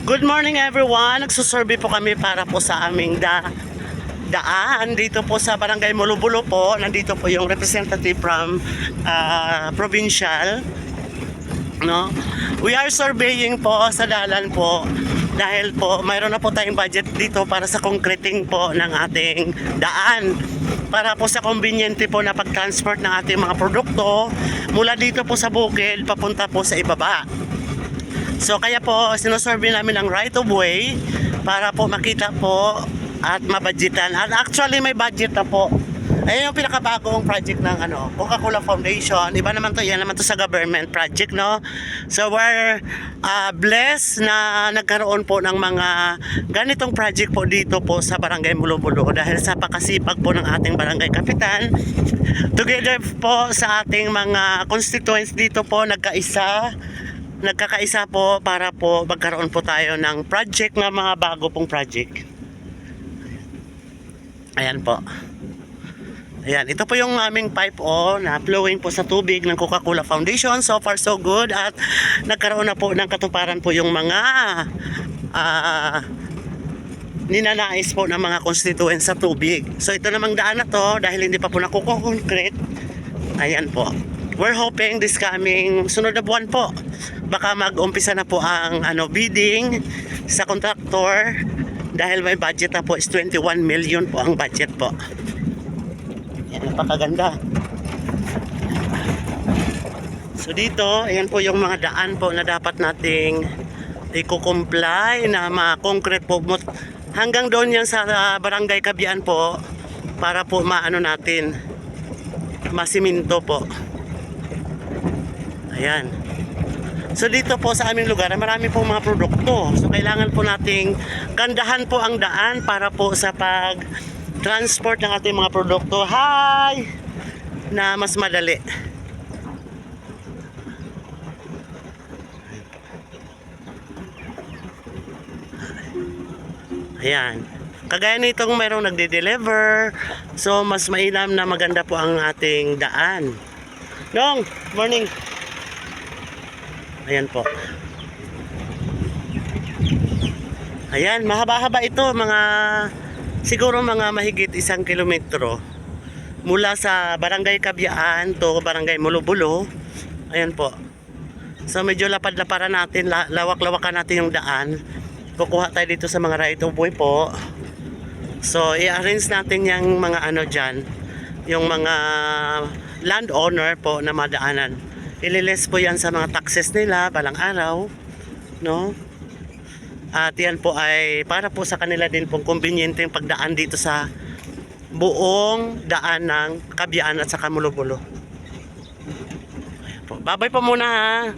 Good morning everyone. Nagsusurvey po kami para po sa aming daan dito po sa Barangay Mulubulo po. Nandito po yung representative from provincial. No? We are surveying po sa dalan po dahil po mayroon na po tayong budget dito para sa concreting po ng ating daan. Para po sa conveniente po na pag-transport ng ating mga produkto mula dito po sa bukid papunta po sa ibaba. So kaya po sinusurvey namin ang right of way para po makita po at mabudgetan. At actually may budget na po. Ayun yung pinakabagong project ng Coca-Cola Foundation. Iba naman to, yan naman to sa government project, no? So we're blessed na nagkaroon po ng mga ganitong project po dito po sa Barangay Mulubulo dahil sa pakasipag po ng ating barangay kapitan. Together po sa ating mga constituents dito po nagkakaisa po para po magkaroon po tayo ng project na mga bago pong project. Ayan po. Ayan, ito po yung aming pipe na flowing po sa tubig ng Coca-Cola Foundation. So far so good at nagkaroon na po ng katuparan po yung mga ninanais po ng mga constituents sa tubig. So ito namang daan na to dahil hindi pa po nakukoncrete. Ayan po. We're hoping this coming sunod na buwan po baka mag-umpisa na po ang bidding sa contractor dahil may budget na po is 21 million po ang budget po. Yan, napakaganda. So dito, ayan po yung mga daan po na dapat nating i-comply na ma-concrete po hanggang doon yan sa Barangay Kabian po para po natin masiminto po. Ayan. So dito po sa aming lugar marami pong mga produkto. So kailangan po nating gandahan po ang daan para po sa pag-transport ng ating mga produkto. Hi! Na mas madali. Ayan. Kagaya nitong mayroong nagde-deliver. So mas mainam na maganda po ang ating daan. Nong, morning. Ayan po. Ayan, mahaba-haba ito, siguro mga mahigit 1 kilometro mula sa Barangay Kabian to Barangay Mulubulo. Ayan po. So medyo lapad-laparan natin, lawak-lawakan natin yung daan. Kukuha tayo dito sa mga right of way po. So i-arrange natin yung mga dyan, yung mga landowner po na madaanan. Ililes po yan sa mga taxes nila balang araw, no? At yan po ay para po sa kanila din pong conveniente yung pagdaan dito sa buong daan ng Kabian at saka Mulubulo. Bye-bye po muna ha.